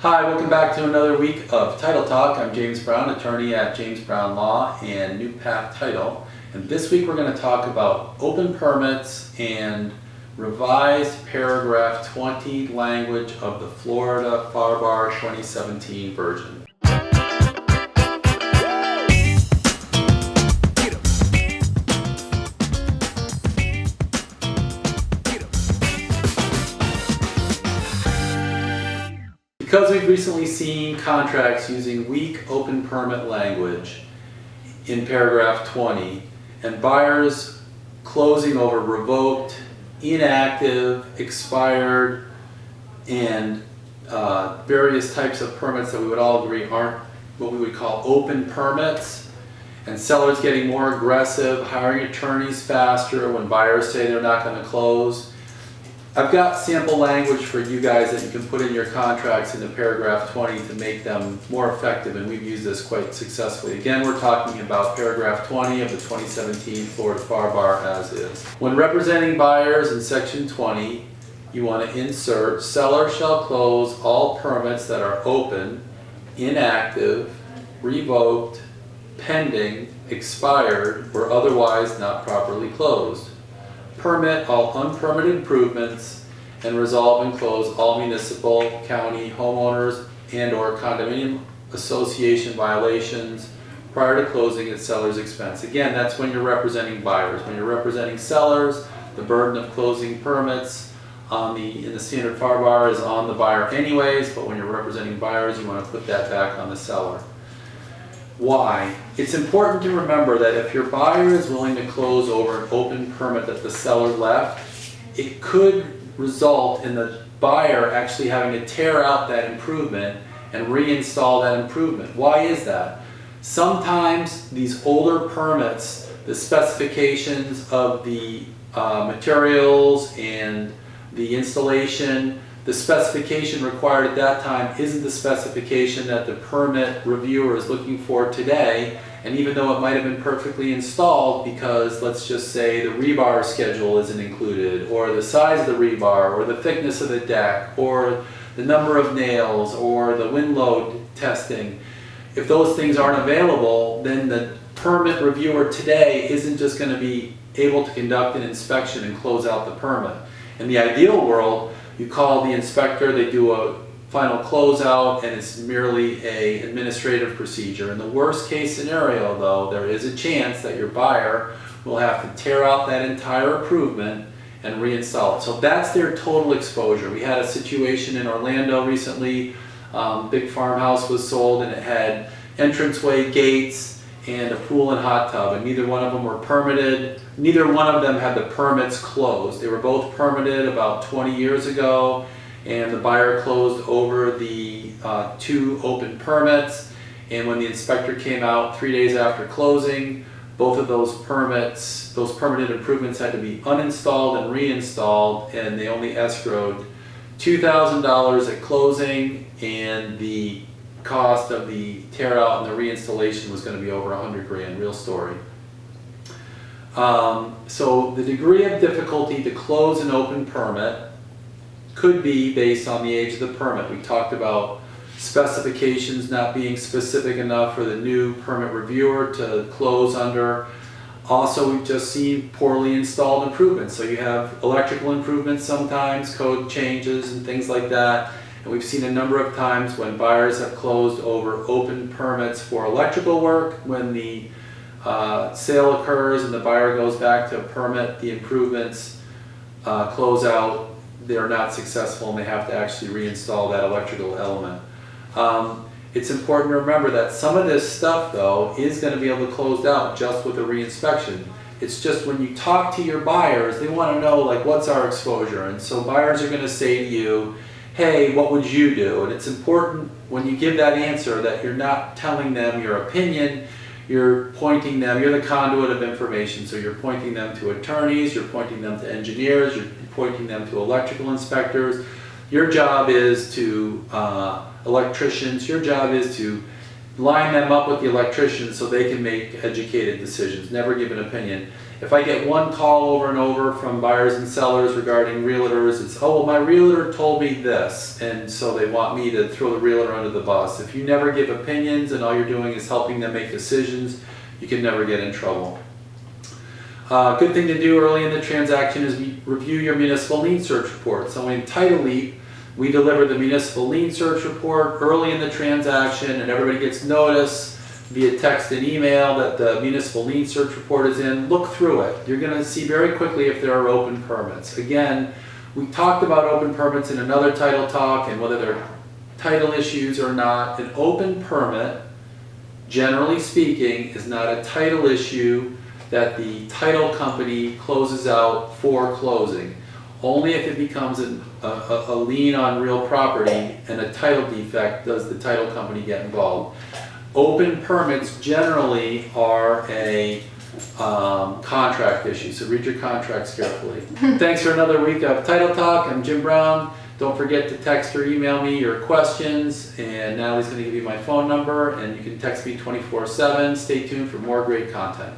Hi, welcome back to another week of Title Talk. I'm James Brown, attorney at James Brown Law and New Path Title. And this week we're going to talk about open permits and revised paragraph 20 language of the Florida FAR Bar 2017 version. Because we've recently seen contracts using weak open permit language in paragraph 20 and buyers closing over revoked, inactive, expired, and various types of permits that we would all agree aren't what we would call open permits, and sellers getting more aggressive, hiring attorneys faster when buyers say they're not going to close. I've got sample language for you guys that you can put in your contracts in the paragraph 20 to make them more effective, and we've used this quite successfully. Again, we're talking about paragraph 20 of the 2017 Florida FAR Bar as is. When representing buyers in section 20, you want to insert, seller shall close all permits that are open, inactive, revoked, pending, expired, or otherwise not properly closed. Permit all unpermitted improvements and resolve and close all municipal, county, homeowners, and/or condominium association violations prior to closing at seller's expense. Again, that's when you're representing buyers. When you're representing sellers, the burden of closing permits in the standard FAR Bar is on the buyer anyways, but when you're representing buyers, you want to put that back on the seller. Why? It's important to remember that if your buyer is willing to close over an open permit that the seller left, it could result in the buyer actually having to tear out that improvement and reinstall that improvement. Why is that? Sometimes these older permits, the specifications of the materials and the installation, the specification required at that time isn't the specification that the permit reviewer is looking for today, and even though it might have been perfectly installed because, let's just say, the rebar schedule isn't included, or the size of the rebar, or the thickness of the deck, or the number of nails, or the wind load testing, if those things aren't available, then the permit reviewer today isn't just going to be able to conduct an inspection and close out the permit. In the ideal world, you call the inspector, they do a final closeout, and it's merely an administrative procedure. In the worst case scenario, though, there is a chance that your buyer will have to tear out that entire improvement and reinstall it. So that's their total exposure. We had a situation in Orlando recently. Big farmhouse was sold, and it had entranceway gates and a pool and hot tub, and neither one of them were permitted. Neither one of them had the permits closed. They were both permitted about 20 years ago, and the buyer closed over the two open permits, and when the inspector came out 3 days after closing, both of those permits, those permitted improvements, had to be uninstalled and reinstalled, and they only escrowed $2,000 at closing, and the cost of the tear out and the reinstallation was going to be over $100 grand. Real story. So the degree of difficulty to close an open permit could be based on the age of the permit. We talked about specifications not being specific enough for the new permit reviewer to close under. Also, we've just seen poorly installed improvements. So you have electrical improvements sometimes, code changes and things like that. And we've seen a number of times when buyers have closed over open permits for electrical work. When the sale occurs and the buyer goes back to permit the improvements, close out, they're not successful and they have to actually reinstall that electrical element. It's important to remember that some of this stuff, though, is going to be able to close out just with a reinspection. It's just when you talk to your buyers, they want to know, like, what's our exposure? And so buyers are going to say to you, hey, what would you do? And it's important when you give that answer that you're not telling them your opinion, you're pointing them, you're the conduit of information, so you're pointing them to attorneys, you're pointing them to engineers, you're pointing them to electrical inspectors. Your job is to, electricians, your job is to line them up with the electrician so they can make educated decisions, never give an opinion. If I get one call over and over from buyers and sellers regarding realtors, it's, oh, well, my realtor told me this, and so they want me to throw the realtor under the bus. If you never give opinions and all you're doing is helping them make decisions, you can never get in trouble. Good thing to do early in the transaction is review your municipal lien search report. So in Title Leap, we deliver the municipal lien search report early in the transaction, and everybody gets notice via text and email that the municipal lien search report is in. Look through it. You're going to see very quickly if there are open permits. Again, we talked about open permits in another title talk and whether they're title issues or not. An open permit, generally speaking, is not a title issue that the title company closes out for closing. Only if it becomes a lien on real property and a title defect does the title company get involved. Open permits generally are a contract issue, so read your contracts carefully. Thanks for another week of Title Talk. I'm Jim Brown. Don't forget to text or email me your questions, and Natalie's going to give you my phone number, and you can text me 24/7. Stay tuned for more great content.